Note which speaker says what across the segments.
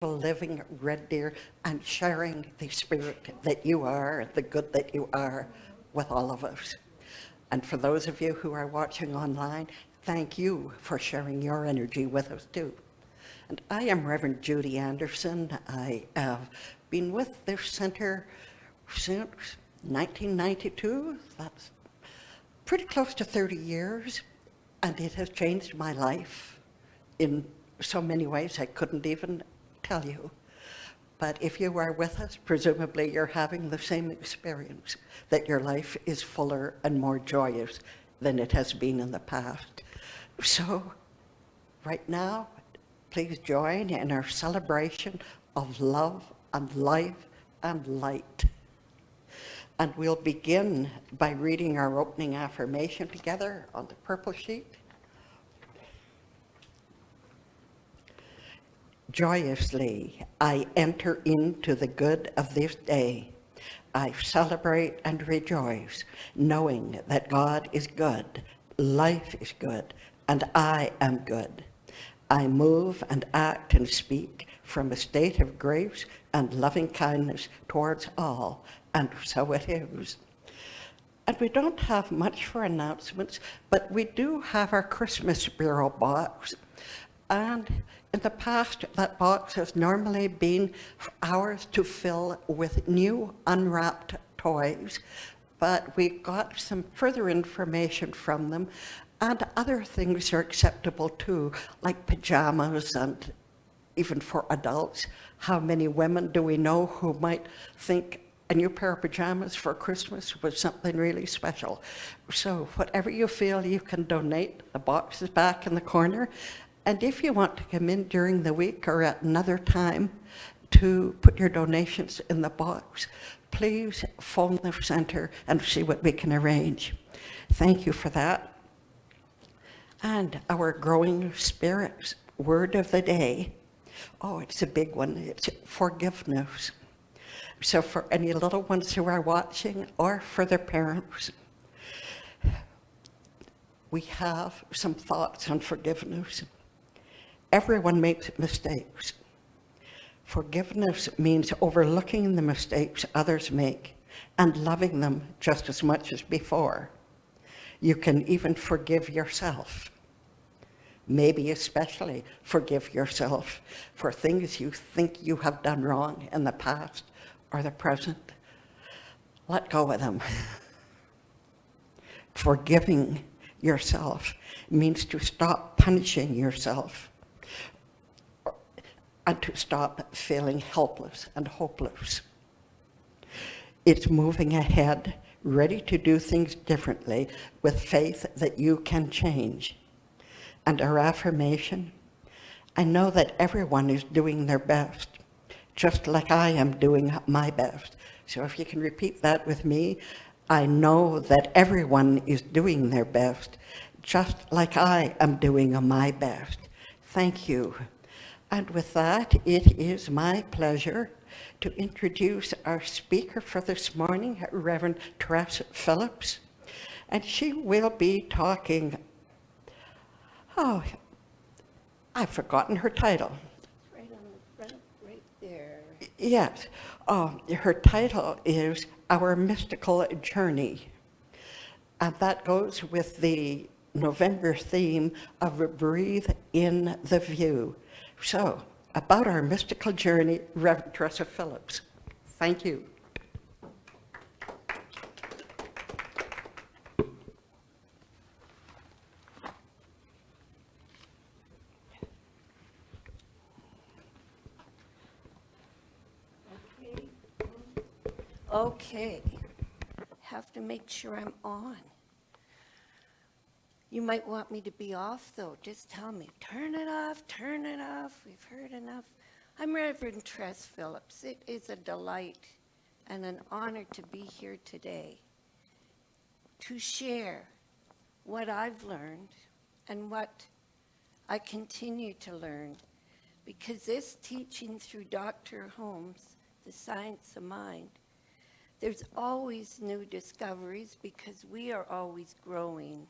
Speaker 1: living red deer and sharing the spirit that you are, the good that you are with all of us. And for those of you who are watching online, thank you for sharing your energy with us too. And I am Reverend Judy Anderson. I have been with this center since 1992. That's pretty close to 30 years, and it has changed my life in so many ways I couldn't even tell you. But if you are with us, presumably you're having the same experience, that your life is fuller and more joyous than it has been in the past. So right now, please join in our celebration of love and life and light. And we'll begin by reading our opening affirmation together on the purple sheet. Joyously, I enter into the good of this day. I celebrate and rejoice, knowing that God is good, life is good, and I am good. I move and act and speak from a state of grace and loving kindness towards all, and so it is. And we don't have much for announcements, but we do have our Christmas Bureau box. And in the past, that box has normally been ours to fill with new unwrapped toys, but we got some further information from them, and other things are acceptable too, like pajamas and even for adults. How many women do we know who might think a new pair of pajamas for Christmas was something really special? So whatever you feel you can donate, the box is back in the corner. And if you want to come in during the week or at another time to put your donations in the box, please phone the center and see what we can arrange. Thank you for that. And our growing spirits word of the day. Oh, it's a big one. It's forgiveness. So for any little ones who are watching or for their parents, we have some thoughts on forgiveness. Everyone makes mistakes. Forgiveness means overlooking the mistakes others make and loving them just as much as before. You can even forgive yourself. Maybe especially forgive yourself for things you think you have done wrong in the past or the present. Let go of them. Forgiving yourself means to stop punishing yourself and to stop feeling helpless and hopeless. It's moving ahead, ready to do things differently with faith that you can change. And our affirmation, I know that everyone is doing their best, just like I am doing my best. So if you can repeat that with me, I know that everyone is doing their best, just like I am doing my best. Thank you. And with that, it is my pleasure to introduce our speaker for this morning, Reverend Tress Phillips. And she will be talking, I've forgotten her title.
Speaker 2: Right on the front, right there.
Speaker 1: Yes, her title is Our Mystical Journey. And that goes with the November theme of Breathe in the View. So, about our mystical journey, Reverend Tress Phillips. Thank you.
Speaker 2: Okay, have to make sure I'm on. You might want me to be off, though. Just tell me, turn it off, we've heard enough. I'm Reverend Tress Phillips. It is a delight and an honor to be here today to share what I've learned and what I continue to learn, because this teaching through Dr. Holmes, The Science of Mind, there's always new discoveries because we are always growing.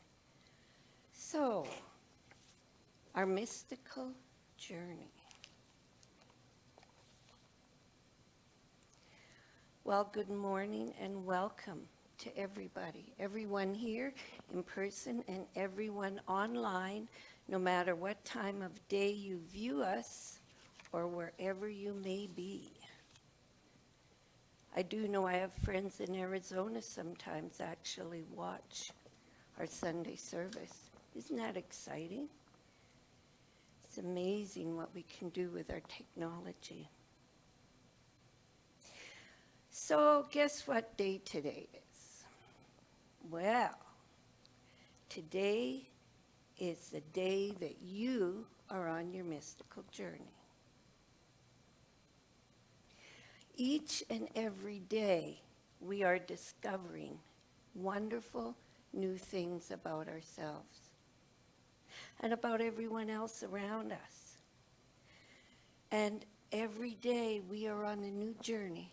Speaker 2: So, our mystical journey. Well, good morning and welcome to everybody, everyone here in person and everyone online, no matter what time of day you view us or wherever you may be. I do know I have friends in Arizona sometimes actually watch our Sunday service. Isn't that exciting? It's amazing what we can do with our technology. So guess what day today is? Well, today is the day that you are on your mystical journey. Each and every day, we are discovering wonderful new things about ourselves and about everyone else around us. And every day, we are on a new journey.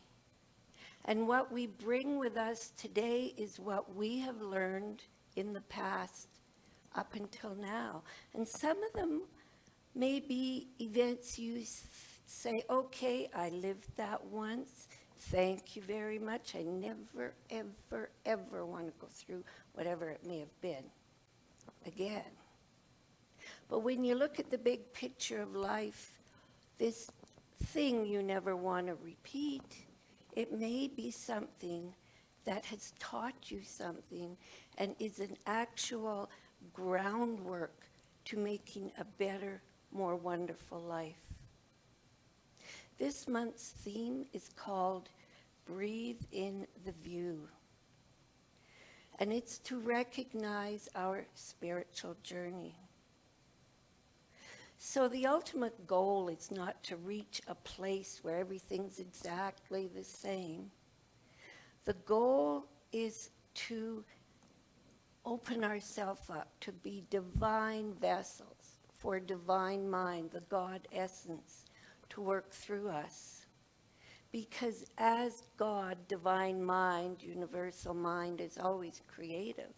Speaker 2: And what we bring with us today is what we have learned in the past up until now. And some of them may be events you say, okay, I lived that once. Thank you very much. I never, ever, ever want to go through whatever it may have been again. But when you look at the big picture of life, this thing you never want to repeat, it may be something that has taught you something and is an actual groundwork to making a better, more wonderful life. This month's theme is called Breathe in the View. And it's to recognize our spiritual journey. So the ultimate goal is not to reach a place where everything's exactly the same. The goal is to open ourselves up to be divine vessels for divine mind, the God essence, to work through us. Because as God, divine mind, universal mind is always creative,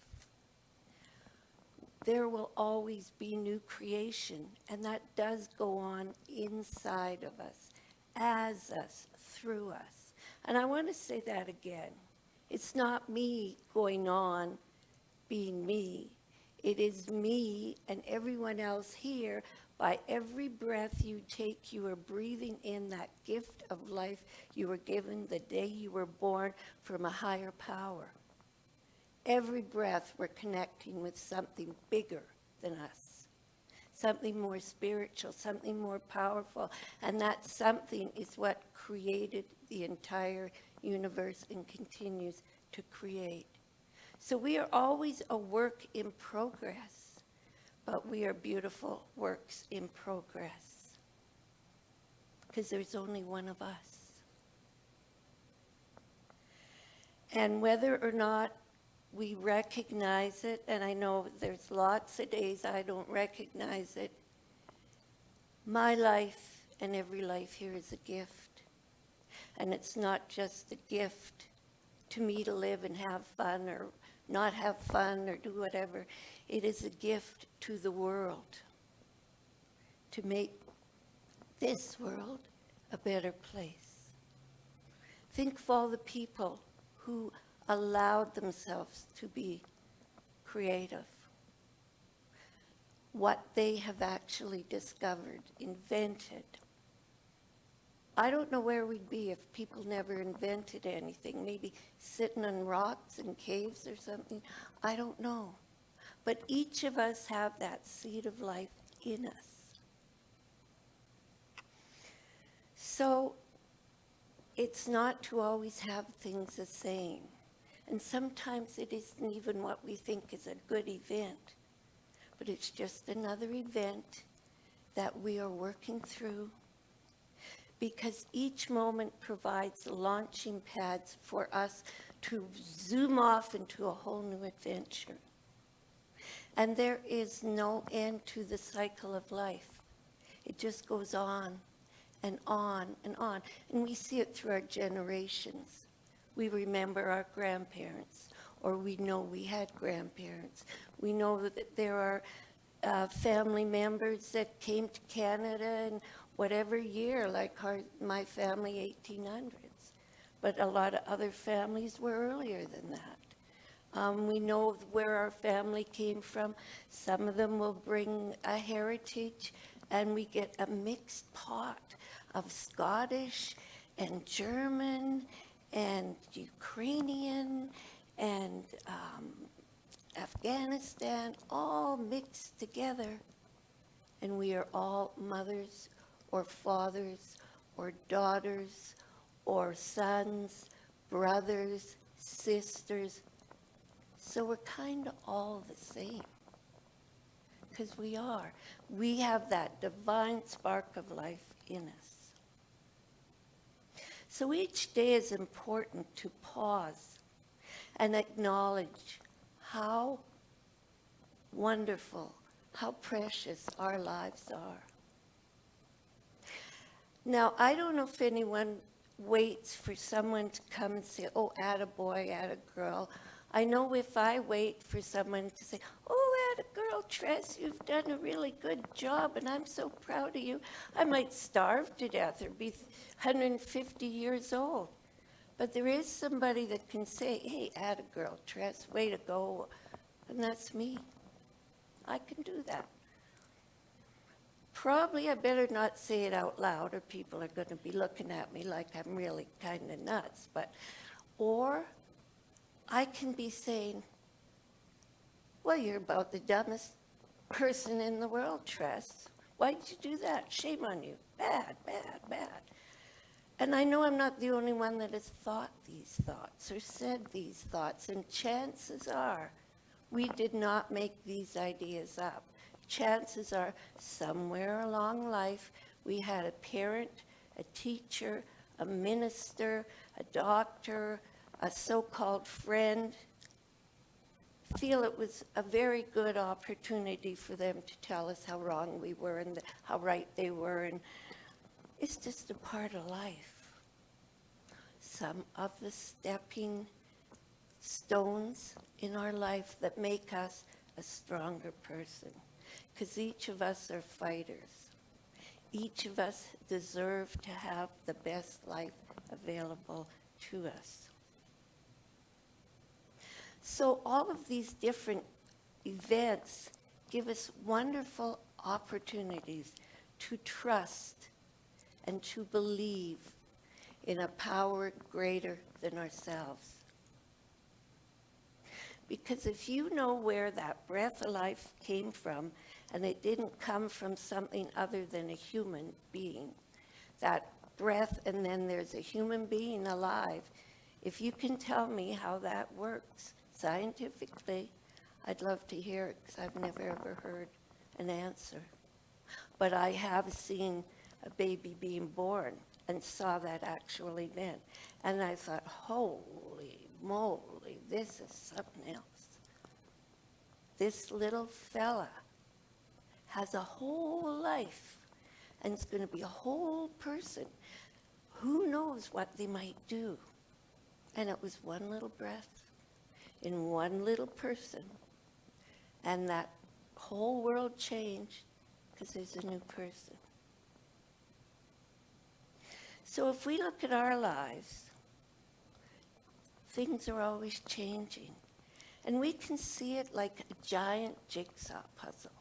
Speaker 2: there will always be new creation, and that does go on inside of us, as us, through us. And I want to say that again. It's not me going on being me. It is me and everyone else here. By every breath you take, you are breathing in that gift of life you were given the day you were born from a higher power. Every breath, we're connecting with something bigger than us, something more spiritual, something more powerful, and that something is what created the entire universe and continues to create. So we are always a work in progress, but we are beautiful works in progress, because there's only one of us. And whether or not we recognize it, and I know there's lots of days I don't recognize it. My life and every life here is a gift. And it's not just a gift to me to live and have fun or not have fun or do whatever. It is a gift to the world to make this world a better place. Think of all the people who allowed themselves to be creative. What they have actually discovered, invented. I don't know where we'd be if people never invented anything. Maybe sitting on rocks in caves or something. I don't know. But each of us have that seed of life in us. So it's not to always have things the same. And sometimes it isn't even what we think is a good event, but it's just another event that we are working through, because each moment provides launching pads for us to zoom off into a whole new adventure. And there is no end to the cycle of life. It just goes on and on and on. And we see it through our generations. We remember our grandparents, or we know we had grandparents. We know that there are family members that came to Canada in whatever year, like my family, 1800s. but a lot of other families were earlier than that. We know where our family came from. Some of them will bring a heritage, and we get a mixed pot of Scottish and German and Ukrainian and Afghanistan, all mixed together. And we are all mothers or fathers or daughters or sons, brothers, sisters. So we're kind of all the same, because we are. We have that divine spark of life in us. So each day is important to pause and acknowledge how wonderful, how precious our lives are. Now, I don't know if anyone waits for someone to come and say, oh, attaboy, attagirl. I know if I wait for someone to say, oh, attagirl, Tress, you've done a really good job, and I'm so proud of you, I might starve to death or be 150 years old. But there is somebody that can say, hey, attagirl, Tress, way to go, and that's me. I can do that. Probably I better not say it out loud, or people are going to be looking at me like I'm really kind of nuts. Or I can be saying, well, you're about the dumbest person in the world, Tress. Why'd you do that? Shame on you. Bad, bad, bad. And I know I'm not the only one that has thought these thoughts or said these thoughts, and chances are we did not make these ideas up. Chances are somewhere along life we had a parent, a teacher, a minister, a doctor, a so-called friend feel it was a very good opportunity for them to tell us how wrong we were and how right they were, and it's just a part of life. Some of the stepping stones in our life that make us a stronger person, because each of us are fighters. Each of us deserve to have the best life available to us. So all of these different events give us wonderful opportunities to trust and to believe in a power greater than ourselves. Because if you know where that breath of life came from, and it didn't come from something other than a human being, that breath, and then there's a human being alive, if you can tell me how that works scientifically, I'd love to hear it, because I've never ever heard an answer. But I have seen a baby being born and saw that actual event. And I thought, holy moly, this is something else. This little fella has a whole life, and it's going to be a whole person. Who knows what they might do? And it was one little breath in one little person, and that whole world changed because there's a new person. So if we look at our lives, things are always changing. And we can see it like a giant jigsaw puzzle.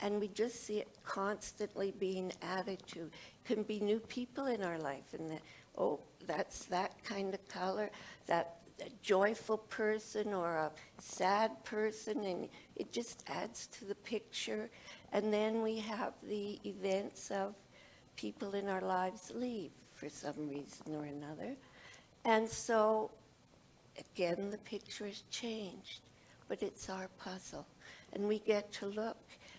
Speaker 2: And we just see it constantly being added to. Can be new people in our life, and that's that kind of color, that a joyful person or a sad person, and it just adds to the picture. And then we have the events of people in our lives leave for some reason or another. And so, again, the picture has changed, but it's our puzzle. And we get to look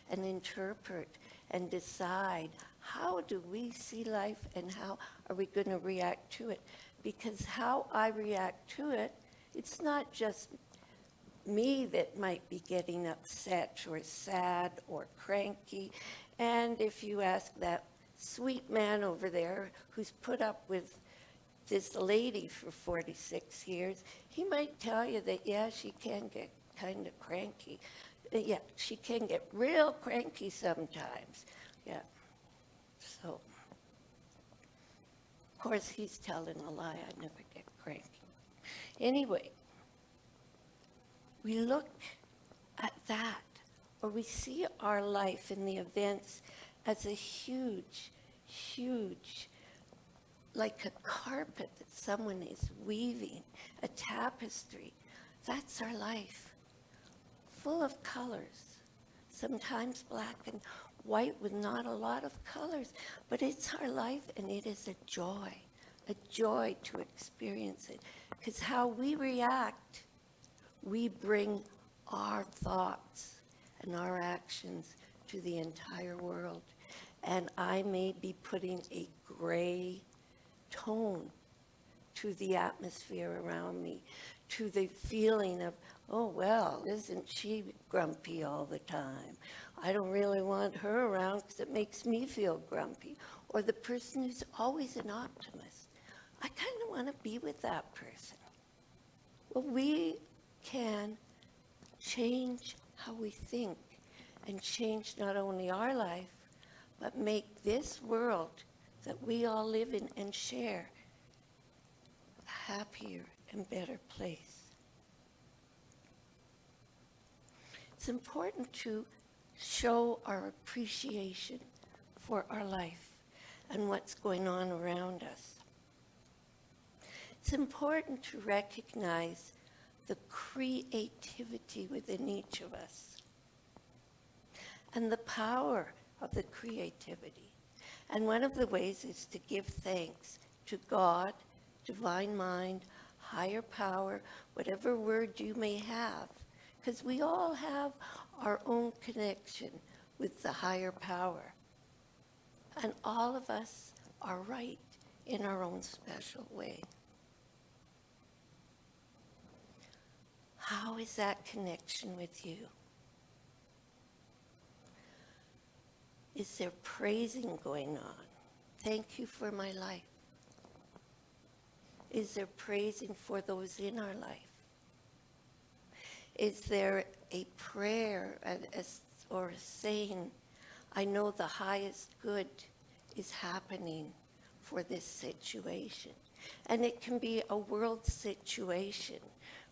Speaker 2: and interpret and decide, how do we see life and how are we going to react to it? Because how I react to it, it's not just me that might be getting upset or sad or cranky. And if you ask that sweet man over there who's put up with this lady for 46 years, he might tell you that, yeah, she can get kind of cranky. Yeah, she can get real cranky sometimes. Yeah. So course, he's telling a lie. I never get cranky. Anyway, we look at that, or we see our life and the events as a huge, huge, like a carpet that someone is weaving, a tapestry. That's our life, full of colors, sometimes black and white with not a lot of colors, but it's our life, and it is a joy to experience it. Because how we react, we bring our thoughts and our actions to the entire world. And I may be putting a gray tone to the atmosphere around me, to the feeling of, oh, well, isn't she grumpy all the time? I don't really want her around because it makes me feel grumpy. Or the person who's always an optimist. I kind of want to be with that person. Well, we can change how we think and change not only our life, but make this world that we all live in and share a happier and better place. It's important to show our appreciation for our life and what's going on around us. It's important to recognize the creativity within each of us and the power of the creativity. And one of the ways is to give thanks to God, divine mind, higher power, whatever word you may have, because we all have our own connection with the higher power. And all of us are right in our own special way. How is that connection with you? Is there praising going on? Thank you for my life. Is there praising for those in our life? Is there a prayer or a saying, I know the highest good is happening for this situation? And it can be a world situation.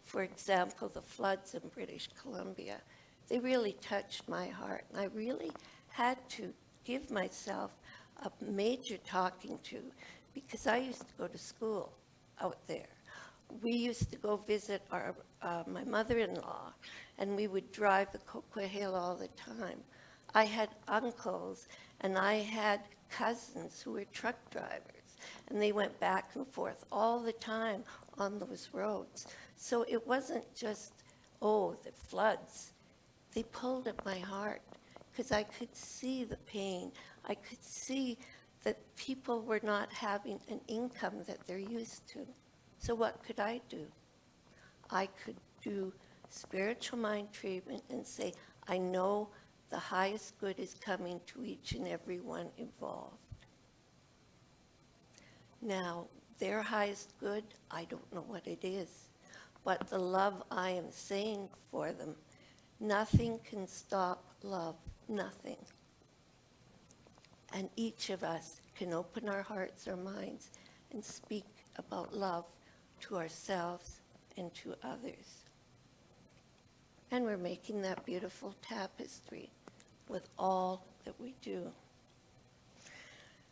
Speaker 2: For example, the floods in British Columbia, they really touched my heart. And I really had to give myself a major talking to, because I used to go to school out there. We used to go visit my mother-in-law, and we would drive the Coquille Hill all the time. I had uncles, and I had cousins who were truck drivers, and they went back and forth all the time on those roads. So it wasn't just, oh, the floods. They pulled at my heart, because I could see the pain. I could see that people were not having an income that they're used to. So what could I do? I could do spiritual mind treatment and say, I know the highest good is coming to each and every one involved. Now, their highest good, I don't know what it is, but the love I am saying for them, nothing can stop love, nothing. And each of us can open our hearts, our minds, and speak about love to ourselves and to others. And we're making that beautiful tapestry with all that we do.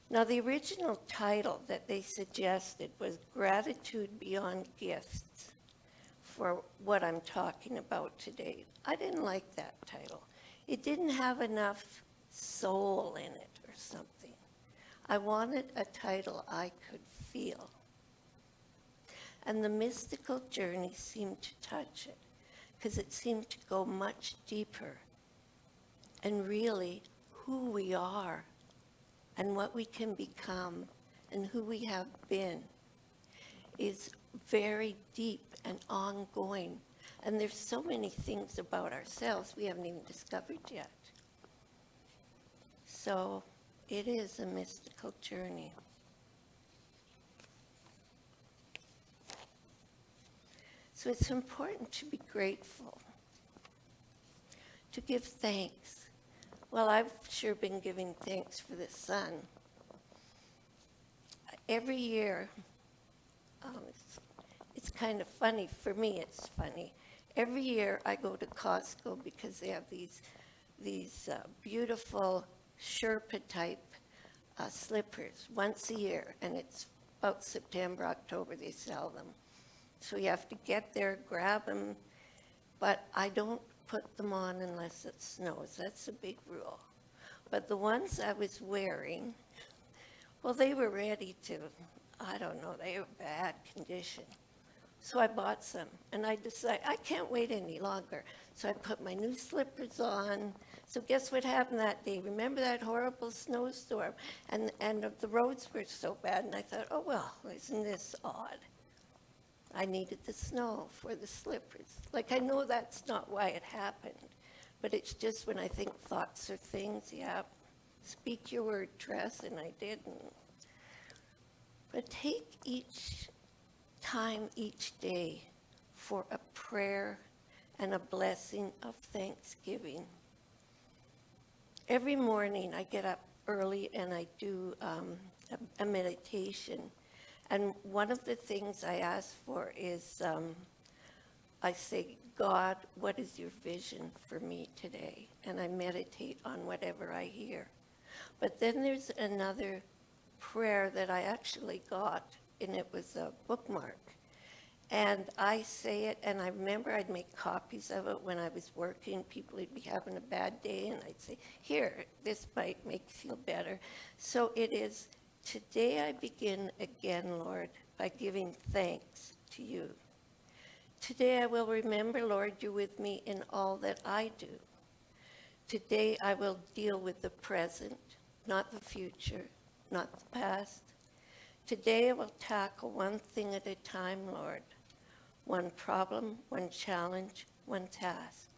Speaker 2: Now, the original title that they suggested was Gratitude Beyond Gifts for what I'm talking about today. I didn't like that title. It didn't have enough soul in it or something. I wanted a title I could feel. And the mystical journey seemed to touch it, because it seemed to go much deeper. And really, who we are and what we can become and who we have been is very deep and ongoing. And there's so many things about ourselves we haven't even discovered yet. So it is a mystical journey. So it's important to be grateful, to give thanks. Well, I've sure been giving thanks for the sun. every year, it's kind of funny. For me, it's funny. Every year I go to Costco because they have these beautiful Sherpa type slippers once a year, and it's about September, October they sell them. So you have to get there, grab them, but I don't put them on unless it snows. That's a big rule. But the ones I was wearing, well, they were ready to, I don't know, they were bad condition. So I bought some, and I decided I can't wait any longer. So I put my new slippers on. So guess what happened that day? Remember that horrible snowstorm? And the roads were so bad, and I thought, oh, well, isn't this odd? I needed the snow for the slippers. Like, I know that's not why it happened, but it's just when I think thoughts are things, yeah, speak your word, Tress, and I didn't. But take each time each day for a prayer and a blessing of thanksgiving. Every morning I get up early and I do a meditation. And one of the things I ask for is I say, God, what is your vision for me today? And I meditate on whatever I hear. But then there's another prayer that I actually got, and it was a bookmark. And I say it, and I remember I'd make copies of it when I was working. People would be having a bad day, and I'd say, here, this might make you feel better. So it is, today I begin again, Lord, by giving thanks to you. Today I will remember, Lord, you're with me in all that I do. Today I will deal with the present, not the future, not the past. Today I will tackle one thing at a time, Lord. One problem, one challenge, one task.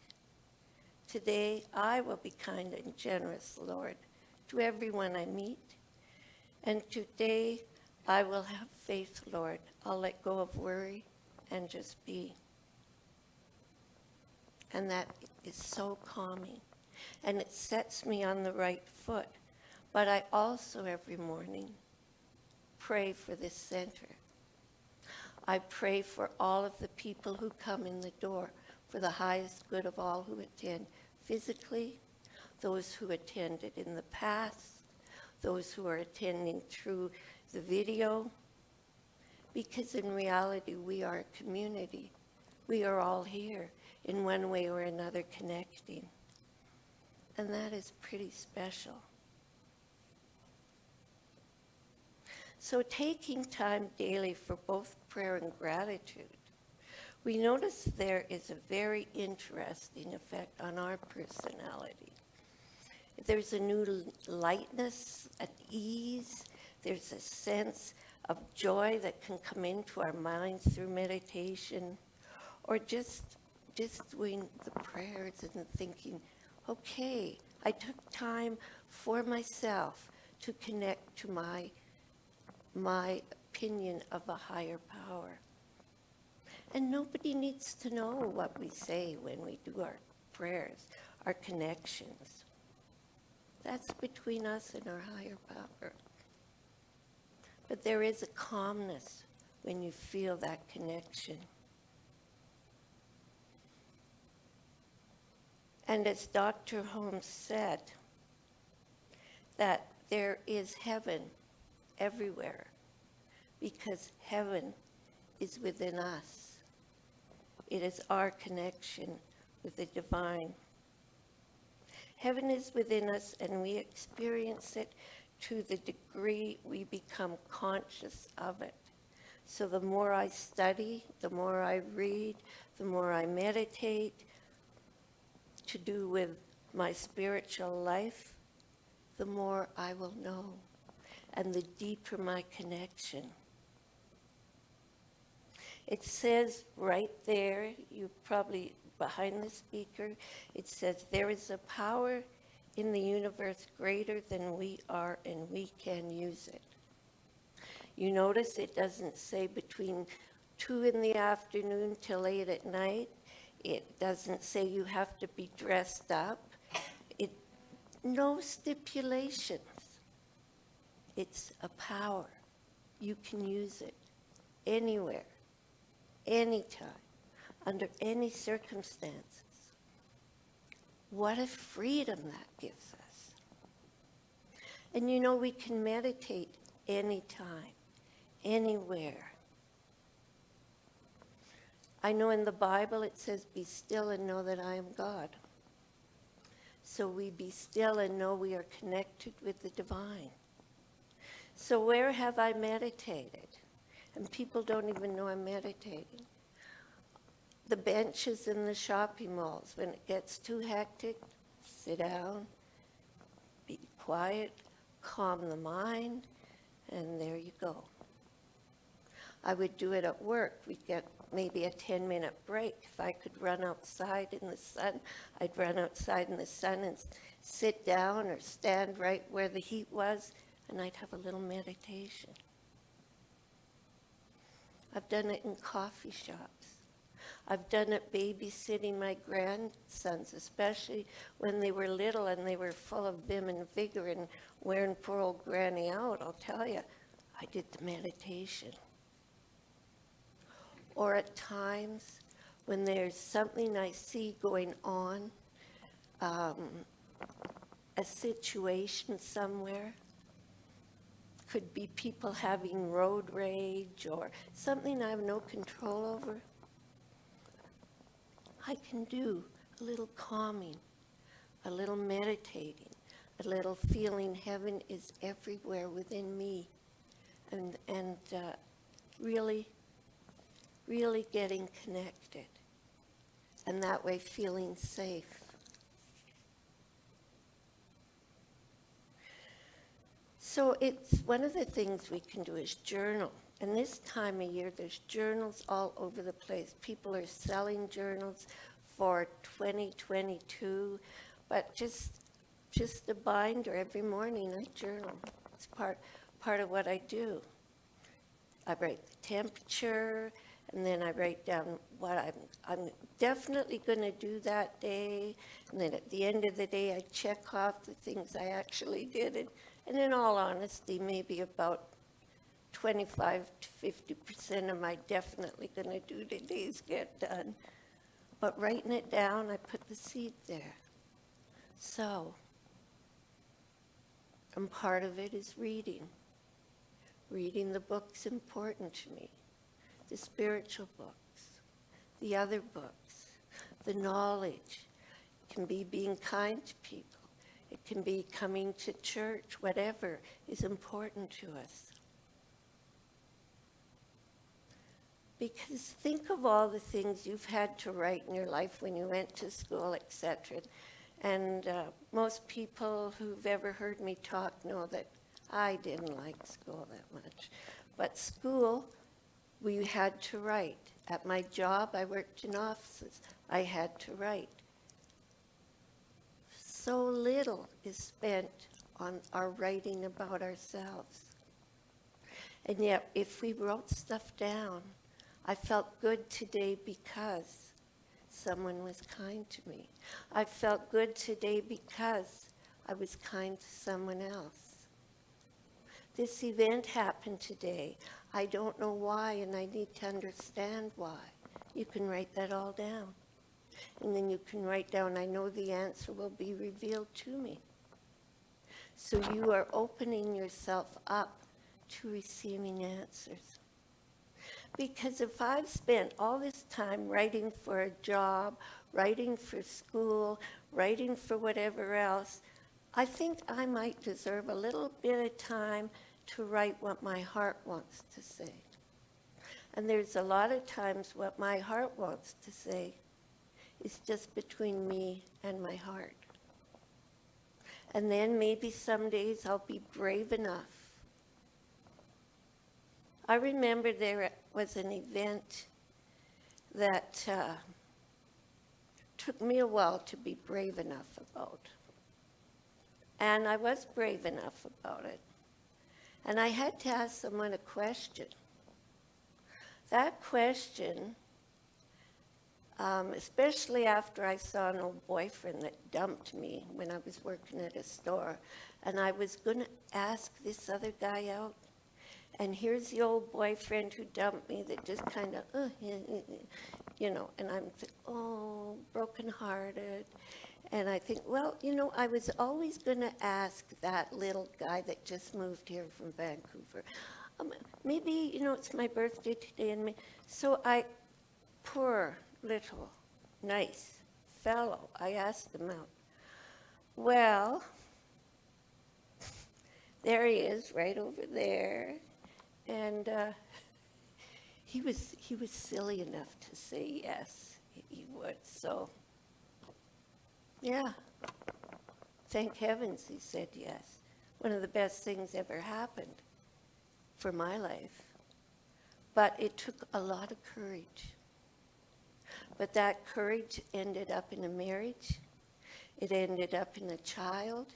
Speaker 2: Today I will be kind and generous, Lord, to everyone I meet. And today I will have faith, Lord. I'll let go of worry and just be. And that is so calming. And it sets me on the right foot. But I also every morning pray for this center. I pray for all of the people who come in the door for the highest good of all who attend physically, those who attended in the past, those who are attending through the video, because in reality we are a community. We are all here in one way or another connecting. And that is pretty special. So taking time daily for both prayer and gratitude, we notice there is a very interesting effect on our personality. There's a new lightness, an ease, there's a sense of joy that can come into our minds through meditation, or just doing the prayers and thinking, okay, I took time for myself to connect to my opinion of a higher power. And nobody needs to know what we say when we do our prayers, our connections. That's between us and our higher power. But there is a calmness when you feel that connection. And as Dr. Holmes said, that there is heaven everywhere, because heaven is within us. It is our connection with the divine. Heaven is within us, and we experience it to the degree we become conscious of it. So the more I study, the more I read, the more I meditate to do with my spiritual life, the more I will know, and the deeper my connection. It says right there, you probably behind the speaker, it says there is a power in the universe greater than we are, and we can use it. You notice it doesn't say between 2 in the afternoon till 8 at night. It doesn't say you have to be dressed up. No stipulations. It's a power. You can use it anywhere, anytime, under any circumstances. What a freedom that gives us. And you know, we can meditate anytime, anywhere. I know in the Bible it says, be still and know that I am God. So we be still and know we are connected with the divine. So where have I meditated? And people don't even know I'm meditating. The benches in the shopping malls, when it gets too hectic, sit down, be quiet, calm the mind, and there you go. I would do it at work. We'd get maybe a 10-minute break. If I could run outside in the sun, I'd run outside in the sun and sit down or stand right where the heat was, and I'd have a little meditation. I've done it in coffee shops. I've done it babysitting my grandsons, especially when they were little and they were full of vim and vigor and wearing poor old Granny out. I'll tell you, I did the meditation. Or at times when there's something I see going on, a situation somewhere, could be people having road rage or something I have no control over, I can do a little calming, a little meditating, a little feeling heaven is everywhere within me, and really getting connected, and that way feeling safe. So it's one of the things we can do is journal. And this time of year, there's journals all over the place. People are selling journals for 2022, but just a binder every morning. I journal. It's part of what I do. I write the temperature, and then I write down what I'm definitely going to do that day. And then at the end of the day, I check off the things I actually did. And in all honesty, maybe about 25 to 50% of my definitely going to do today's get done. But writing it down, I put the seed there. So, and part of it is reading. Reading the books important to me. The spiritual books, the other books, the knowledge. It can be being kind to people. It can be coming to church, whatever is important to us. Because think of all the things you've had to write in your life when you went to school, etc. And most people who've ever heard me talk know that I didn't like school that much. But school, we had to write. At my job, I worked in offices. I had to write. So little is spent on our writing about ourselves. And yet, if we wrote stuff down, I felt good today because someone was kind to me. I felt good today because I was kind to someone else. This event happened today. I don't know why, and I need to understand why. You can write that all down. And then you can write down, I know the answer will be revealed to me. So you are opening yourself up to receiving answers. Because if I've spent all this time writing for a job, writing for school, writing for whatever else, I think I might deserve a little bit of time to write what my heart wants to say. And there's a lot of times what my heart wants to say is just between me and my heart. And then maybe some days I'll be brave enough. I remember there was an event that took me a while to be brave enough about. And I was brave enough about it. And I had to ask someone a question. That question, especially after I saw an old boyfriend that dumped me when I was working at a store, and I was going to ask this other guy out, And here's the old boyfriend who dumped me that just kind of, and I'm oh, brokenhearted. And I think, well, I was always going to ask that little guy that just moved here from Vancouver. Maybe, it's my birthday today, so poor little nice fellow, I asked him out. Well, there he is, right over there, and he was silly enough to say yes, he would. So, yeah, thank heavens he said yes. One of the best things ever happened for my life. But it took a lot of courage. But that courage ended up in a marriage, it ended up in a child,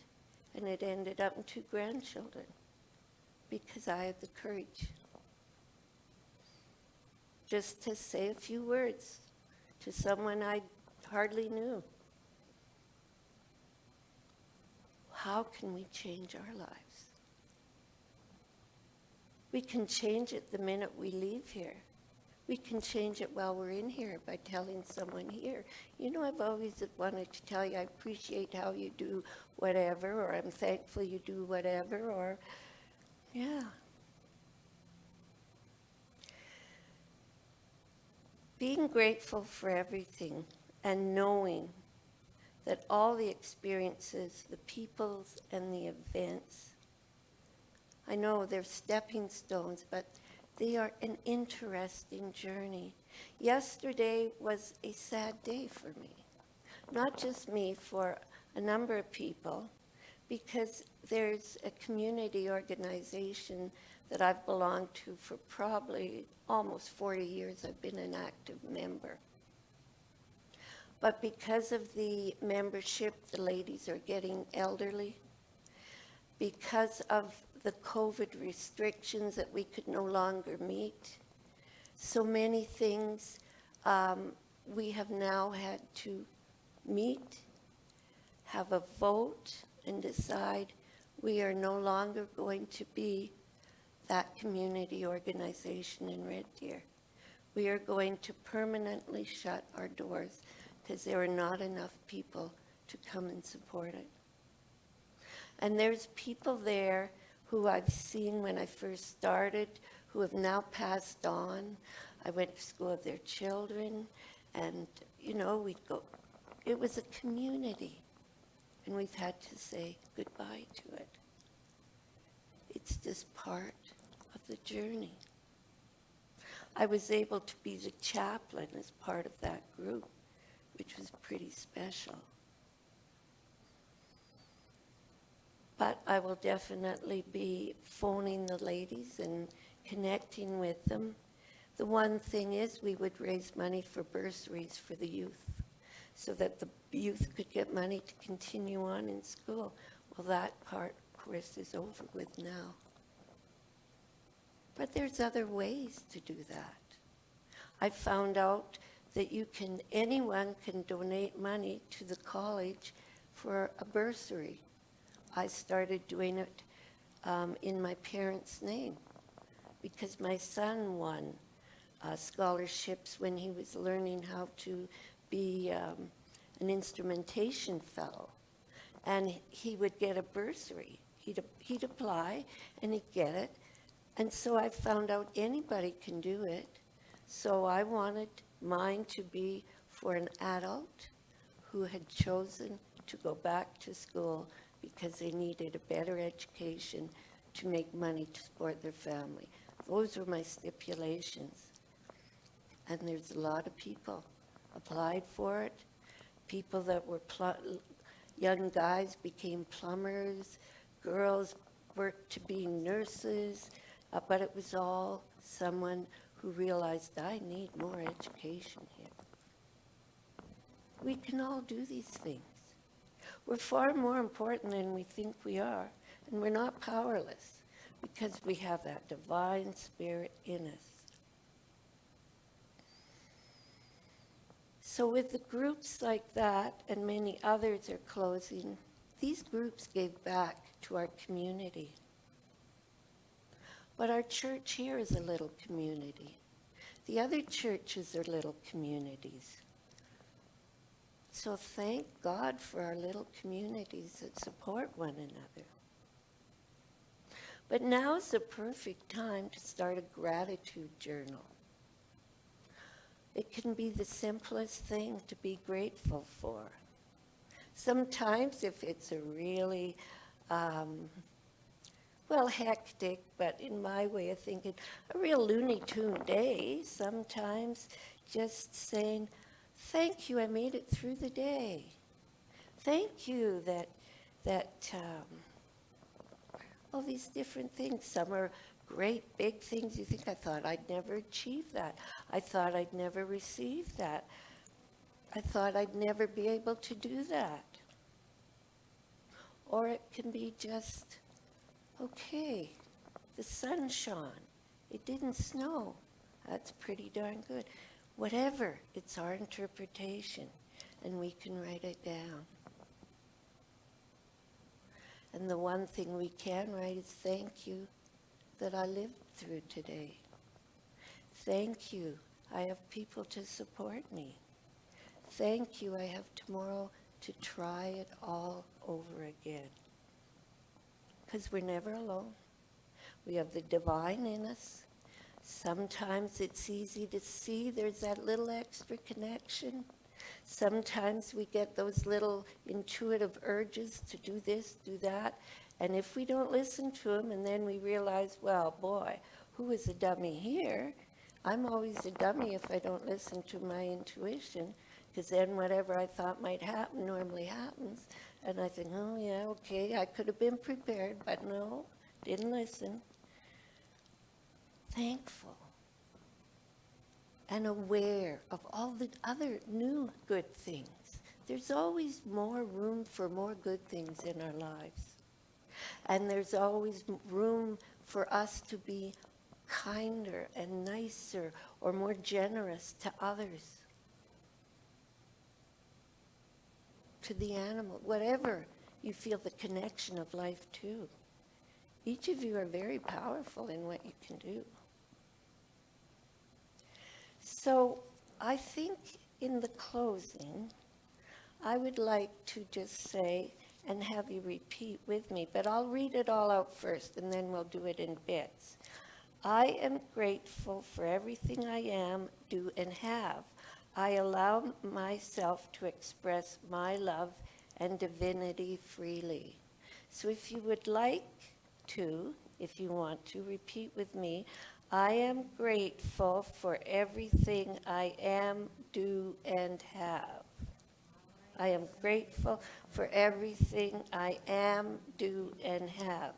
Speaker 2: and it ended up in 2 grandchildren because I had the courage just to say a few words to someone I hardly knew. How can we change our lives? We can change it the minute we leave here. We can change it while we're in here by telling someone here, I've always wanted to tell you I appreciate how you do whatever, or I'm thankful you do whatever, or, yeah. Being grateful for everything and knowing that all the experiences, the peoples and the events, I know they're stepping stones, but they are an interesting journey. Yesterday was a sad day for me. Not just me, for a number of people, because there's a community organization that I've belonged to for probably almost 40 years. I've been an active member. But because of the membership, the ladies are getting elderly. Because of the COVID restrictions that we could no longer meet, so many things we have now had to meet, have a vote, and decide we are no longer going to be that community organization in Red Deer. We are going to permanently shut our doors because there are not enough people to come and support it. And there's people there who I've seen when I first started, who have now passed on. I went to school with their children, and, we'd go. It was a community, and we've had to say goodbye to it. It's just part of the journey. I was able to be the chaplain as part of that group, which was pretty special. But I will definitely be phoning the ladies and connecting with them. The one thing is we would raise money for bursaries for the youth so that the youth could get money to continue on in school. Well, that part, of course, is over with now. But there's other ways to do that. I found out that anyone can donate money to the college for a bursary. I started doing it in my parents' name because my son won scholarships when he was learning how to be an instrumentation fellow. And he would get a bursary. He'd apply and he'd get it. And so I found out anybody can do it. So I wanted mine to be for an adult who had chosen to go back to school because they needed a better education to make money to support their family. Those were my stipulations. And there's a lot of people applied for it. People that were young guys became plumbers, girls worked to be nurses, but it was all someone who realized I need more education here. We can all do these things. We're far more important than we think we are, and we're not powerless because we have that divine spirit in us. So with the groups like that, and many others are closing, these groups gave back to our community. But our church here is a little community. The other churches are little communities. So thank God for our little communities that support one another. But now is the perfect time to start a gratitude journal. It can be the simplest thing to be grateful for. Sometimes if it's a really, hectic, but in my way of thinking, a real Looney Tune day, sometimes just saying, thank you, I made it through the day. Thank you that all these different things. Some are great big things. You think, I thought I'd never achieve that. I thought I'd never receive that. I thought I'd never be able to do that. Or it can be just, okay, the sun shone. It didn't snow. That's pretty darn good. Whatever, it's our interpretation, and we can write it down. And the one thing we can write is thank you that I lived through today. Thank you, I have people to support me. Thank you, I have tomorrow to try it all over again. Because we're never alone. We have the divine in us. Sometimes it's easy to see there's that little extra connection. Sometimes we get those little intuitive urges to do this, do that. And if we don't listen to them, and then we realize, well, boy, who is a dummy here? I'm always a dummy if I don't listen to my intuition, because then whatever I thought might happen normally happens. And I think, oh, yeah, okay, I could have been prepared, but no, didn't listen. Thankful and aware of all the other new good things. There's always more room for more good things in our lives. And there's always room for us to be kinder and nicer or more generous to others, to the animal, whatever you feel the connection of life to. Each of you are very powerful in what you can do. So I think in the closing, I would like to just say and have you repeat with me, but I'll read it all out first and then we'll do it in bits. I am grateful for everything I am, do, and have. I allow myself to express my love and divinity freely. So if you would like to, if you want to, repeat with me, I am grateful for everything I am, do, and have. I am grateful for everything I am, do, and have.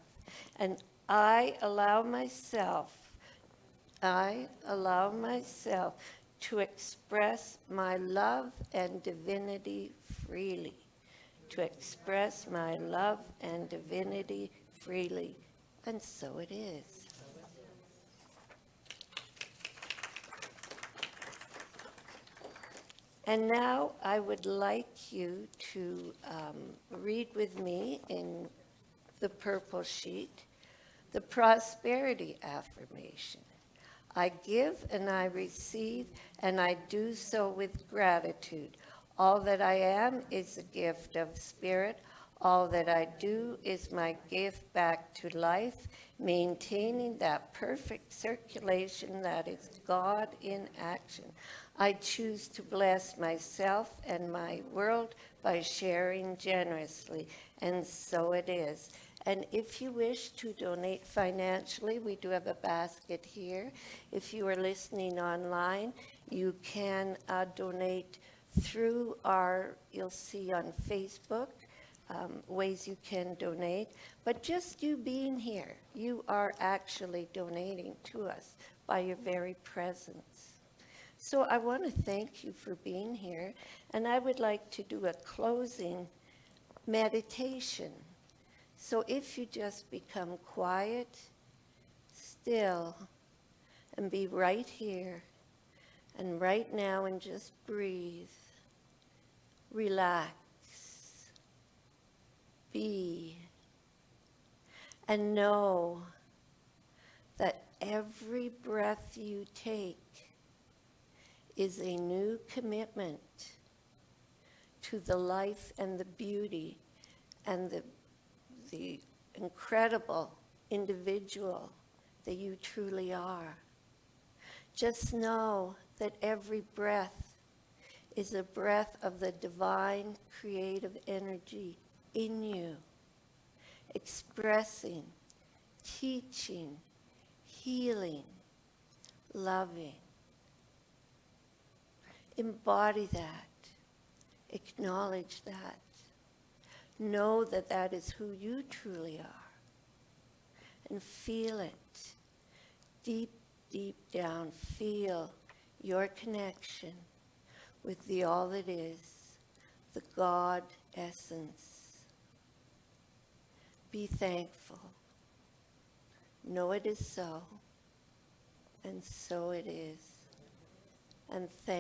Speaker 2: And I allow myself to express my love and divinity freely. To express my love and divinity freely. And so it is. And now I would like you to read with me in the purple sheet the prosperity affirmation. I give and I receive, and I do so with gratitude. All that I am is a gift of spirit. All that I do is my gift back to life, maintaining that perfect circulation that is God in action. I choose to bless myself and my world by sharing generously, and so it is. And if you wish to donate financially, we do have a basket here. If you are listening online, you can donate through you'll see on Facebook, ways you can donate. But just you being here, you are actually donating to us by your very presence. So I want to thank you for being here, and I would like to do a closing meditation. So if you just become quiet, still, and be right here and right now and just breathe, relax, be, and know that every breath you take is a new commitment to the life and the beauty and the incredible individual that you truly are. Just know that every breath is a breath of the divine creative energy in you, expressing, teaching, healing, loving. Embody that. Acknowledge that. Know that that is who you truly are. And feel it. Deep, deep down, feel your connection with the all that is, the God essence. Be thankful. Know it is so, and so it is. And thank